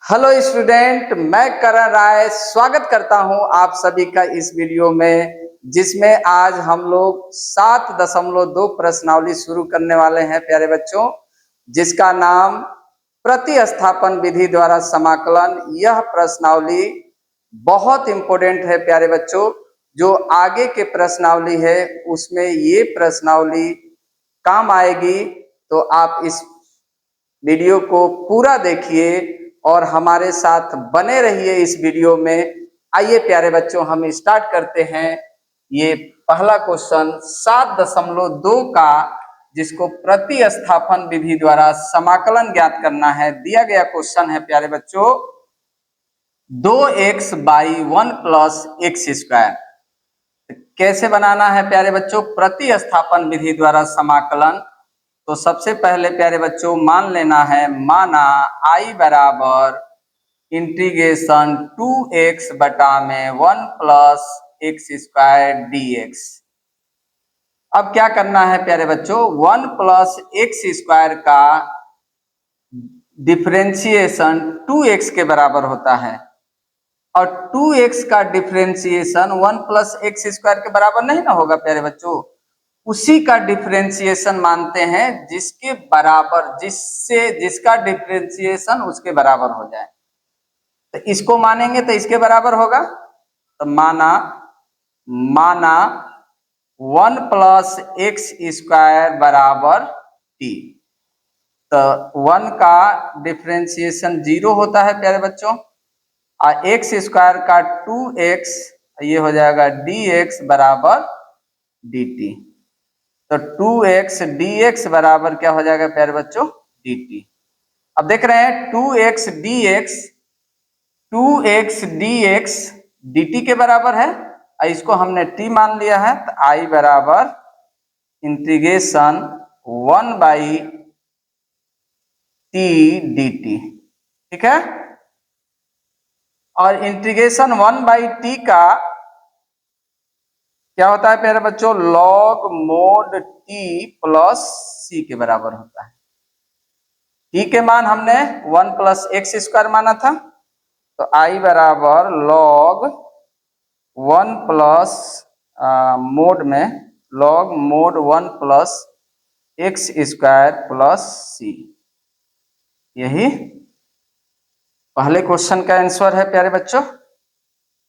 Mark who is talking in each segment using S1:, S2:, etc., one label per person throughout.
S1: Hello student, मैं करण राय स्वागत करता हूं आप सभी का इस वीडियो में, जिसमें आज हम लोग 7.2 प्रश्नावली शुरू करने वाले हैं प्यारे बच्चों, जिसका नाम प्रतिस्थापन विधि द्वारा समाकलन। यह प्रश्नावली बहुत इंपॉर्टेंट है प्यारे बच्चों। जो आगे के प्रश्नावली है उसमें ये प्रश्नावली काम आएगी, तो आप इस वीडियो को पूरा देखिए और हमारे साथ बने रहिए इस वीडियो में। आइए प्यारे बच्चों, हम स्टार्ट करते हैं। ये पहला क्वेश्चन 7.2 का, जिसको प्रतिस्थापन विधि द्वारा समाकलन ज्ञात करना है, दिया गया क्वेश्चन है प्यारे बच्चों 2x/1 + x²। कैसे बनाना है प्यारे बच्चों प्रतिस्थापन विधि द्वारा समाकलन? तो सबसे पहले प्यारे बच्चों मान लेना है, माना I बराबर इंटीग्रेशन 2x बटा में 1 + x² dx। अब क्या करना है प्यारे बच्चों, 1 + x² का डिफरेंशिएशन 2x के बराबर होता है, और 2x का डिफरेंशिएशन 1 + x² के बराबर नहीं ना होगा प्यारे बच्चों। उसी का डिफरेंशिएशन मानते हैं जिसके बराबर, जिसका डिफरेंशिएशन उसके बराबर हो जाए। तो इसको मानेंगे तो इसके बराबर होगा। तो माना 1 + x² बराबर t। तो 1 का डिफरेंशिएशन 0 होता है प्यारे बच्चों, और x² का 2x, ये हो जाएगा dx बराबर dt। तो 2x dx बराबर क्या हो जाएगा प्यारे बच्चों, dt। अब देख रहे हैं 2x dx dt के बराबर है, और इसको हमने t मान लिया है। तो I बराबर इंटीग्रेशन 1/t dt, ठीक है। और इंटीग्रेशन 1/t का क्या होता है प्यारे बच्चों, log mod t + c के बराबर होता है। t के मान हमने 1 + x² माना था, तो I बराबर log 1 + मोड में log mod 1 + x² + c। यही पहले क्वेश्चन का आंसर है प्यारे बच्चों,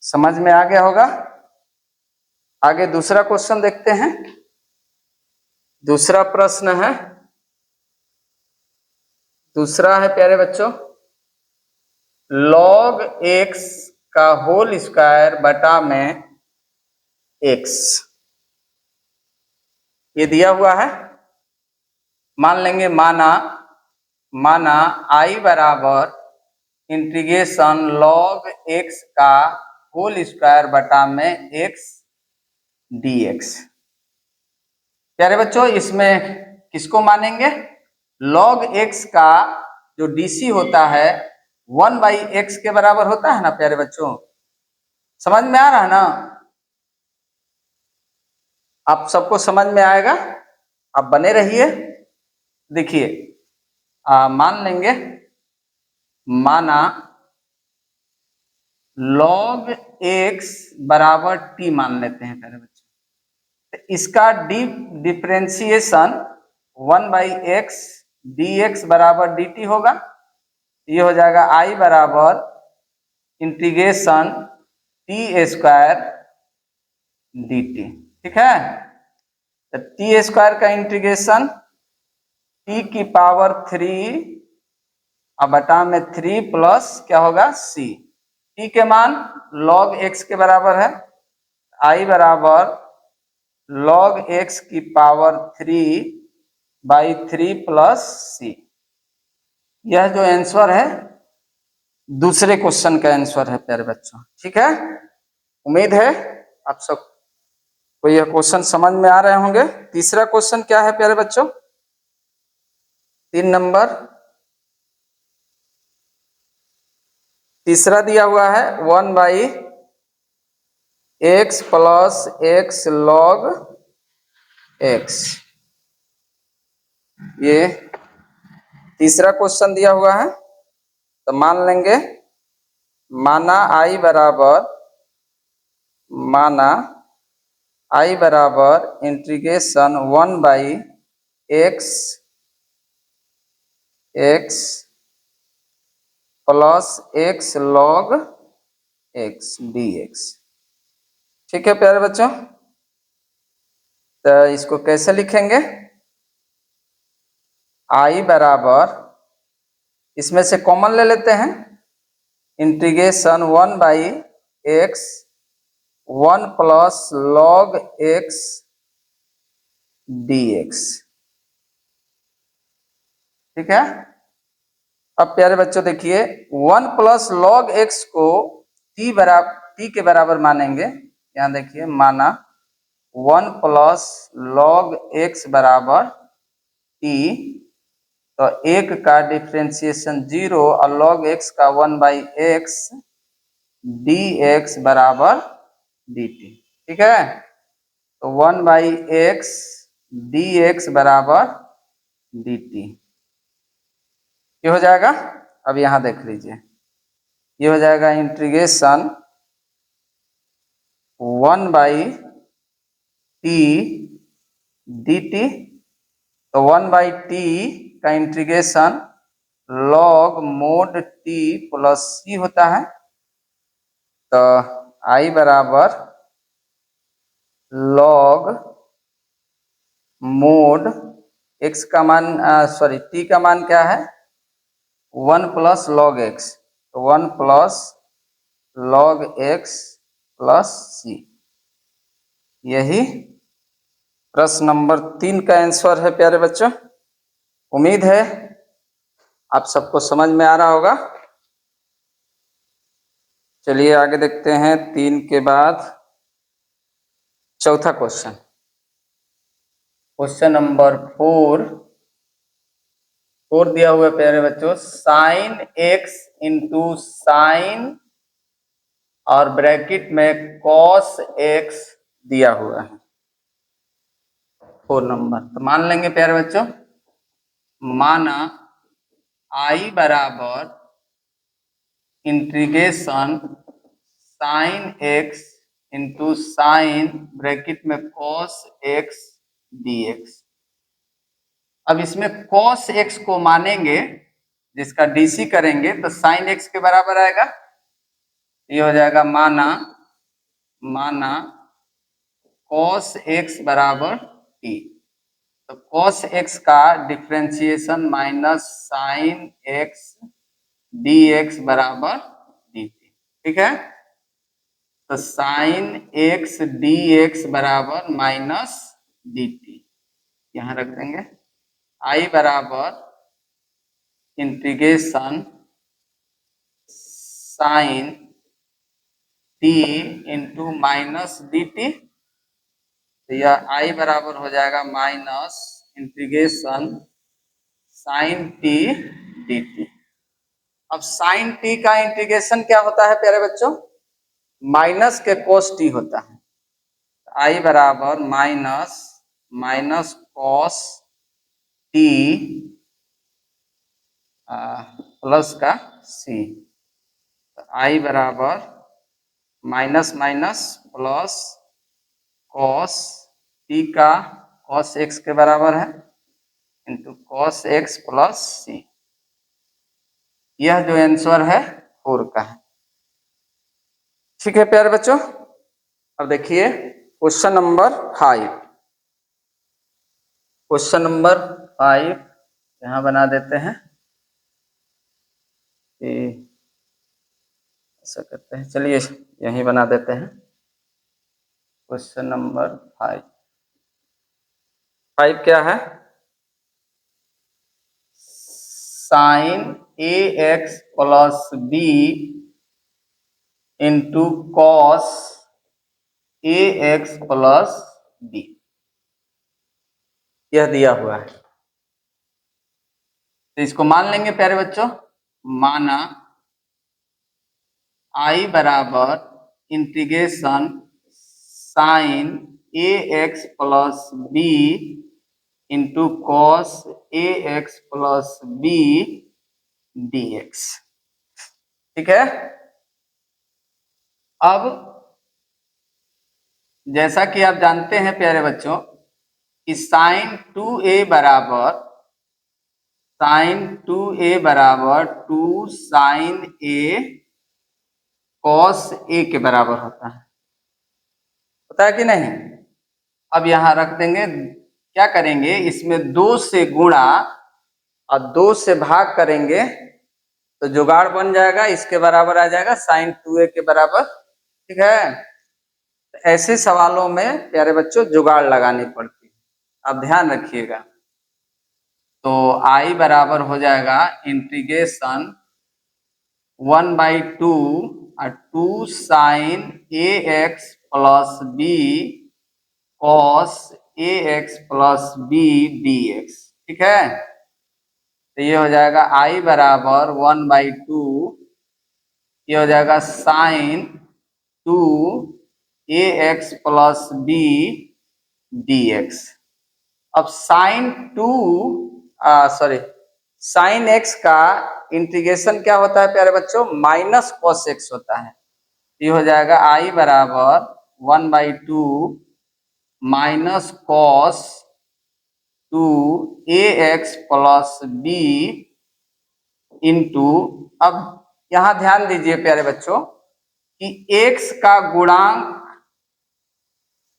S1: समझ में आ गया होगा। आगे दूसरा क्वेश्चन देखते हैं। दूसरा प्रश्न है, दूसरा है प्यारे बच्चों log x का होल स्क्वायर बटा में x। ये दिया हुआ है, मान लेंगे, माना I बराबर इंटीग्रेशन log x का होल स्क्वायर बटा में x dx। प्यारे बच्चों इसमें किसको मानेंगे, log x का जो dc होता है 1/x के बराबर होता है ना प्यारे बच्चों। समझ में आ रहा है ना, आप सबको समझ में आएगा, आप बने रहिए। देखिए मान लेंगे, माना log x बराबर t मान लेते हैं प्यारे बच्चों। तो इसका डिफरेंशिएशन 1/x dx बराबर dt होगा। ये हो जाएगा I बराबर इंटीग्रेशन t² dt, ठीक है। तो t² का इंटीग्रेशन t की पावर 3 और बटा में 3 प्लस क्या होगा c। t के मान log x के बराबर है, I बराबर log x की पावर 3/3 प्लस c। यह जो आंसर है दूसरे क्वेश्चन का आंसर है प्यारे बच्चों, ठीक है। उम्मीद है आप सब को यह क्वेश्चन समझ में आ रहे होंगे। तीसरा क्वेश्चन क्या है प्यारे बच्चों, 3 नंबर तीसरा दिया हुआ है 1/x + x log x। ये तीसरा क्वेश्चन दिया हुआ है। तो मान लेंगे माना i बराबर integration 1/x plus x log x dx। ठीक है प्यारे बच्चों, तो इसको कैसे लिखेंगे? i बराबर, इसमें से कॉमन ले लेते हैं, integration 1/x 1 plus log x dx। ठीक है। अब प्यारे बच्चों देखिए, 1 प्लस log x को t के बराबर मानेंगे। यहाँ देखिए माना 1 प्लस log x बराबर t, तो एक का डिफ्रेंसिएशन 0 और log x का 1/x dx बराबर dt। ठीक है, तो 1/x dx बराबर dt ये हो जाएगा। अब यहां देख लीजिए, ये हो जाएगा इंटीग्रेशन 1/t dt। तो 1/t का integration log mod t plus c होता है। तो i बराबर log mod x का मान t का मान क्या है? 1 प्लस log x, तो 1 plus log x plus c। यही प्रश्न नंबर 3 का आंसर है प्यारे बच्चों। उम्मीद है आप सबको समझ में आ रहा होगा। चलिए आगे देखते हैं। 3 के बाद चौथा क्वेश्चन, क्वेश्चन नंबर 4 दिया हुआ है प्यारे बच्चों, साइन x इंटू साइन और ब्रैकेट में कॉस x दिया हुआ है 4 नंबर। तो मान लेंगे प्यारे बच्चों, माना i बराबर integration sine x into sine bracket में कॉस x dx। अब इसमें cos x को मानेंगे, जिसका डीसी करेंगे तो साइन x के बराबर आएगा। ये हो जाएगा माना cos x बराबर t। तो cos x का differentiation minus sine x dx बराबर dt। ठीक है, तो साइन x dx बराबर माइनस dt यहां रख देंगे। i बराबर integration sine t into minus dt। तो यह i बराबर हो जाएगा minus integration sine t dt। अब साइन t का इंटीग्रेशन क्या होता है प्यारे बच्चों? माइनस के कोस t होता है। i बराबर माइनस कॉस t प्लस का c। तो i बराबर माइनस प्लस कॉस t का कॉस x के बराबर है into cos x plus c। यह जो आंसर है 4 का है। ठीक है प्यारे बच्चों, अब देखिए क्वेश्चन नंबर 5। क्वेश्चन नंबर 5 यहां बना देते हैं, ऐसा करते हैं। चलिए यहीं बना देते हैं। क्वेश्चन नंबर 5 क्या है? Sine ax plus b into cos ax plus b, यह दिया हुआ है। तो इसको मान लेंगे प्यारे बच्चों, माना i बराबर integration sine ax plus b into cos ax plus b dx। ठीक है। अब जैसा कि आप जानते हैं प्यारे बच्चों कि sin 2a बराबर 2 sin a cos a के बराबर होता है कि नहीं। अब यहां रख देंगे, क्या करेंगे, इसमें 2 से गुणा और 2 से भाग करेंगे तो जुगाड़ बन जाएगा, इसके बराबर आ जाएगा sin 2a के बराबर। ठीक है, ऐसे सवालों में प्यारे बच्चों जुगाड़ लगानी पड़ती है, आप ध्यान रखिएगा। तो I बराबर हो जाएगा integration 1/2 2 sin ax plus b cos ax plus b dx। ठीक है, तो ये हो जाएगा I बराबर 1/2, ये हो जाएगा sin 2 ax plus b dx। अब sin x का इंटीग्रेशन क्या होता है प्यारे बच्चों, माइनस cos x होता है। ये हो जाएगा I बराबर 1/2 minus cos 2ax plus b into, अब यहां ध्यान दीजिए प्यारे बच्चों कि x का गुणांक,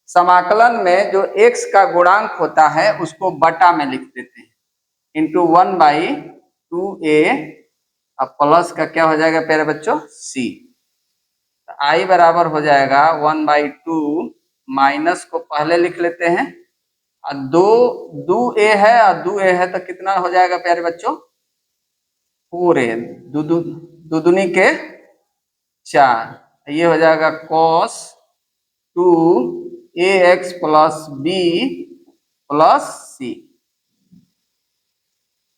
S1: समाकलन में जो x का गुणांक होता है उसको बटा में लिख देते हैं, इंटू 1/2a, अब प्लस का क्या हो जाएगा प्यारे बच्चों c। I बराबर हो जाएगा 1/2, माइनस को पहले लिख लेते हैं, और 2 a है और 2 a है तो कितना हो जाएगा प्यारे बच्चों 4a, दो दूनी के 4, ये हो जाएगा cos 2ax plus b plus c।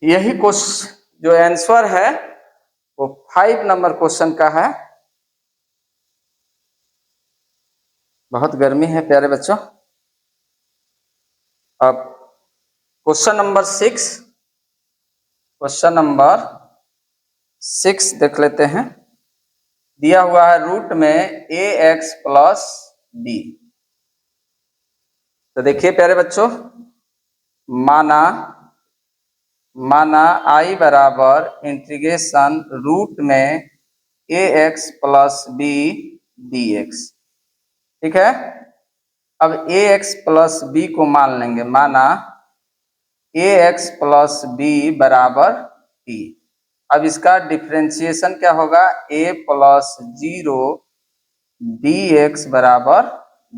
S1: यही क्वेश्चन जो आंसर है वो 5 नंबर क्वेश्चन का है। बहुत गर्मी है प्यारे बच्चों। अब क्वेश्चन नंबर 6 देख लेते हैं। दिया हुआ है रूट में ax प्लस b। तो देखिए प्यारे बच्चों, माना I बराबर इंटीग्रेशन रूट में ax प्लस b dx। ठीक है, अब ax प्लस b को मान लेंगे, माना ax प्लस b बराबर t। अब इसका डिफरेंशिएशन क्या होगा, a प्लस 0 dx बराबर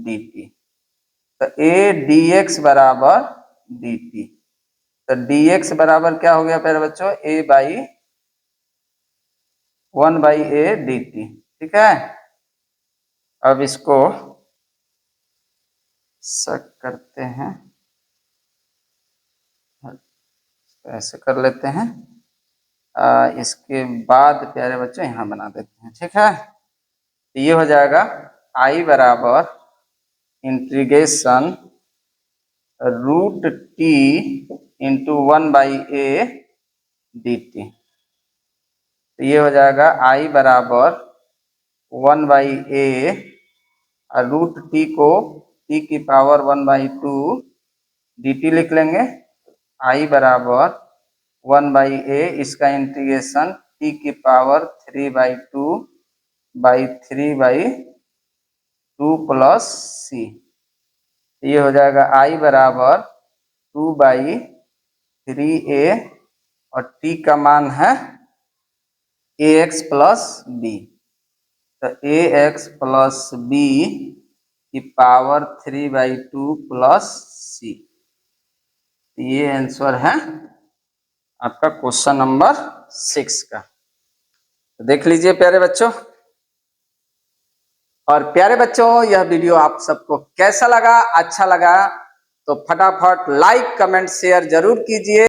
S1: dt। तो a dx बराबर dt, तो dx बराबर क्या हो गया प्यारे बच्चों, a/1/a dt। ठीक है, अब इसको सेट करते हैं, ऐसे कर लेते हैं, इसके बाद प्यारे बच्चों यहाँ बना देते हैं। ठीक है, तो ये हो जाएगा I बराबर integration root t into 1/a dt। तो ये हो जाएगा I बराबर 1/a और रूट t को t की पावर 1/2 dt लिख लेंगे। I बराबर 1/a, इसका इंटीग्रेशन t की पावर 3/2 बाई 3/2 प्लस c। ये हो जाएगा I बराबर 2/3a और t का मान है ax प्लस b, तो ax प्लस b की पावर 3/2 प्लस c। ये आंसर है आपका क्वेश्चन नंबर 6 का। तो देख लीजिए प्यारे बच्चों। और प्यारे बच्चों, यह वीडियो आप सबको कैसा लगा, अच्छा लगा तो फटाफट लाइक कमेंट शेयर जरूर कीजिए।